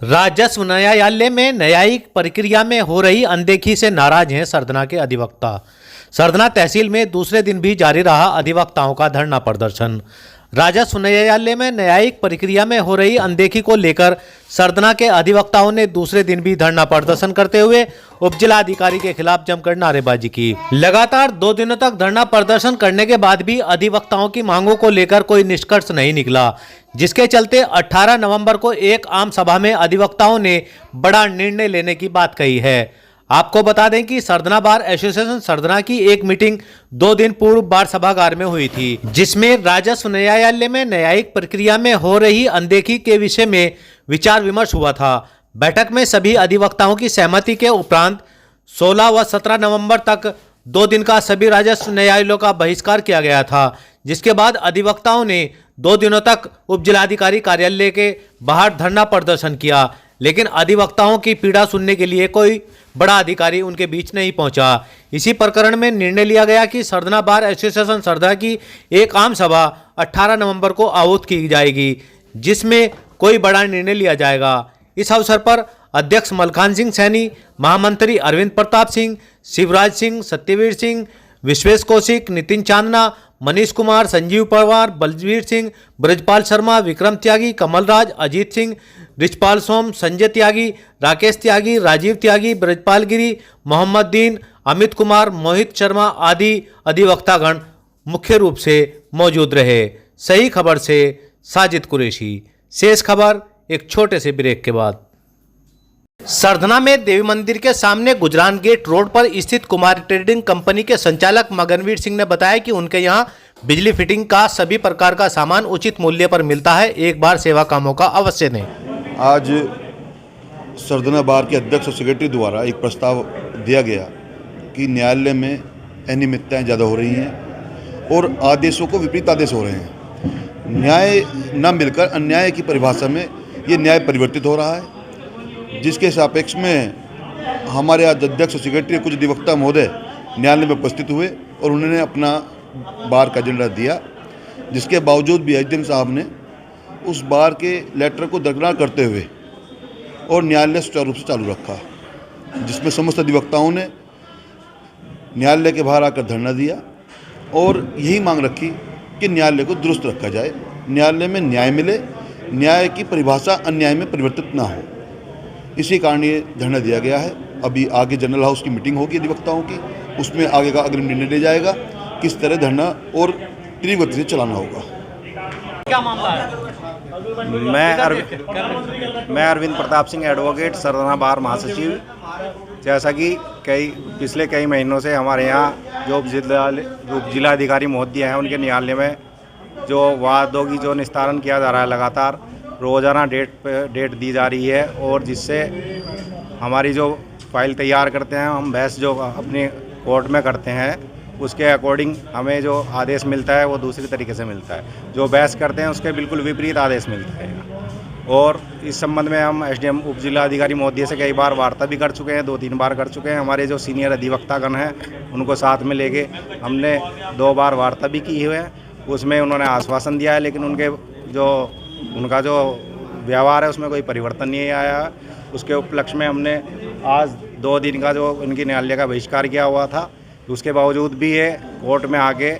राजस्व न्यायालय में न्यायिक प्रक्रिया में हो रही अनदेखी से नाराज हैं सरधना के अधिवक्ता। सरधना तहसील में दूसरे दिन भी जारी रहा अधिवक्ताओं का धरना प्रदर्शन। राजस्व न्यायालय में न्यायिक प्रक्रिया में हो रही अनदेखी को लेकर सरधना के अधिवक्ताओं ने दूसरे दिन भी धरना प्रदर्शन करते हुए उपजिलाधिकारी के खिलाफ जमकर नारेबाजी की। लगातार 2 दिनों तक धरना प्रदर्शन करने के बाद भी अधिवक्ताओं की मांगों को लेकर कोई निष्कर्ष नहीं निकला, जिसके चलते 18 नवंबर को एक आम सभा में अधिवक्ताओं ने बड़ा निर्णय लेने की बात कही है। आपको बता दें कि सरधना बार एसोसिएशन सरधना की एक मीटिंग 2 दिन पूर्व बार सभागार में हुई थी, जिसमें राजस्व न्यायालय में न्यायिक प्रक्रिया में हो रही अनदेखी के विषय में विचार विमर्श हुआ था। बैठक में सभी अधिवक्ताओं की सहमति के उपरांत 16 व 17 नवंबर तक 2 दिन का सभी राजस्व न्यायालयों का बहिष्कार किया गया था, जिसके बाद अधिवक्ताओं ने 2 दिनों तक उपजिलाधिकारी कार्यालय के बाहर धरना प्रदर्शन किया, लेकिन अधिवक्ताओं की पीड़ा सुनने के लिए कोई बड़ा अधिकारी उनके बीच नहीं पहुंचा। इसी प्रकरण में निर्णय लिया गया कि सरधना बार एसोसिएशन सरधना की एक आम सभा 18 नवंबर को आहूत की जाएगी, जिसमें कोई बड़ा निर्णय लिया जाएगा। इस अवसर पर अध्यक्ष मलखान सिंह सैनी, महामंत्री अरविंद प्रताप सिंह, शिवराज सिंह, सत्यवीर सिंह, विश्वेश कौशिक, नितिन चांदना, मनीष कुमार, संजीव पवार, बलवीर सिंह, ब्रजपाल शर्मा, विक्रम त्यागी, कमलराज, अजीत सिंह, रिचपाल सोम, संजय त्यागी, राकेश त्यागी, राजीव त्यागी, ब्रजपाल गिरी, मोहम्मद दीन, अमित कुमार, मोहित शर्मा आदि अधिवक्तागण मुख्य रूप से मौजूद रहे। सही खबर से साजिद कुरैशी। शेष खबर एक छोटे से ब्रेक के बाद। सरधना में देवी मंदिर के सामने गुजरान गेट रोड पर स्थित कुमार ट्रेडिंग कंपनी के संचालक मगनवीर सिंह ने बताया कि उनके यहां बिजली फिटिंग का सभी प्रकार का सामान उचित मूल्य पर मिलता है। एक बार सेवा कामों का अवश्य दें। आज सरधना बार के अध्यक्ष और सेक्रेटरी द्वारा एक प्रस्ताव दिया गया कि न्यायालय में अनियमितताएं ज़्यादा हो रही हैं और आदेशों को विपरीत आदेश हो रहे हैं। न्याय न मिलकर अन्याय की परिभाषा में ये न्याय परिवर्तित हो रहा है, जिसके सापेक्ष में हमारे आज अध्यक्ष और सेक्रेटरी कुछ अधिवक्ता महोदय न्यायालय में उपस्थित हुए और उन्होंने अपना बार का एजेंडा दिया, जिसके बावजूद भी एसडीएम साहब ने उस बार के लेटर को दरकिनार करते हुए और न्यायालय सुचारू रूप से चालू रखा, जिसमें समस्त अधिवक्ताओं ने न्यायालय के बाहर आकर धरना दिया और यही मांग रखी कि न्यायालय को दुरुस्त रखा जाए, न्यायालय में न्याय मिले, न्याय की परिभाषा अन्याय में परिवर्तित ना हो। इसी कारण ये धरना दिया गया है। अभी आगे जनरल हाउस की मीटिंग होगी अधिवक्ताओं की, उसमें आगे का अग्रिम निर्णय लिया जाएगा किस तरह धरना और तीव्र गति से चलाना होगा। क्या मामला है? मैं अरविंद प्रताप सिंह, एडवोकेट, सरधना बार महासचिव। जैसा कि पिछले कई महीनों से हमारे यहाँ जो जिलाधिकारी महोदय हैं उनके न्यायालय में जो वादों की जो निस्तारण किया जा रहा है, लगातार रोज़ाना डेट दी जा रही है, और जिससे हमारी जो फाइल तैयार करते हैं हम बहस जो अपने कोर्ट में करते हैं उसके अकॉर्डिंग हमें जो आदेश मिलता है वो दूसरी तरीके से मिलता है, जो बहस करते हैं उसके बिल्कुल विपरीत आदेश मिलता है। और इस संबंध में हम एसडीएम उप जिलाधिकारी महोदय से कई बार वार्ता भी कर चुके हैं, 2-3 बार कर चुके हैं। हमारे जो सीनियर अधिवक्तागण हैं उनको साथ में लेके हमने 2 बार वार्ता भी की हुई है। उसमें उन्होंने आश्वासन दिया है, लेकिन उनका जो व्यवहार है उसमें कोई परिवर्तन नहीं आया। उसके उपलक्ष्य में हमने आज 2 दिन का जो इनकी न्यायालय का बहिष्कार किया हुआ था, उसके बावजूद भी ये कोर्ट में आके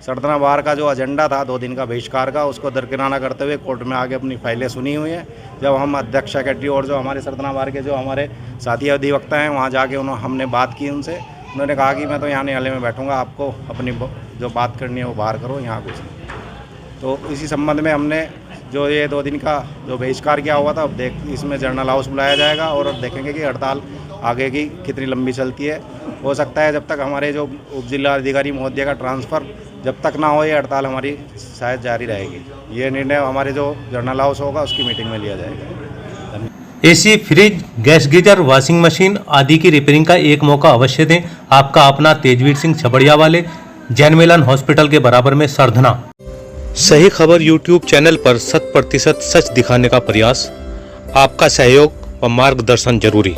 सरधना बार का जो एजेंडा था 2 दिन का बहिष्कार का, उसको दरकिनार करते हुए कोर्ट में आके अपनी फाइलें सुनी हुई हैं। जब हम अध्यक्ष, सेक्रेटरी और जो हमारे सरधना बार के जो हमारे साथी अधिवक्ता हैं वहाँ जाके हमने बात की उनसे। उन्होंने कहा कि मैं तो यहाँ न्यायालय में बैठूँगा, आपको अपनी जो बात करनी है वो बाहर करो, यहाँ कुछ नहीं। तो इसी संबंध में हमने जो ये 2 दिन का जो बहिष्कार किया हुआ था, अब इसमें जनरल हाउस बुलाया जाएगा और देखेंगे कि हड़ताल आगे की कितनी लंबी चलती है। हो सकता है जब तक हमारे जो उप जिलाधिकारी महोदय का ट्रांसफ़र जब तक ना हो, ये हड़ताल हमारी शायद जारी रहेगी। ये निर्णय हमारे जो जनरल हाउस होगा उसकी मीटिंग में लिया जाएगा। AC, fridge, gas geyser, washing machine आदि की रिपेयरिंग का एक मौका अवश्य दें। आपका अपना तेजवीर सिंह छबड़िया वाले, जैन मिलन हॉस्पिटल के बराबर में सरधना। सही खबर यूट्यूब चैनल पर 100% सच दिखाने का प्रयास। आपका सहयोग व मार्गदर्शन जरूरी।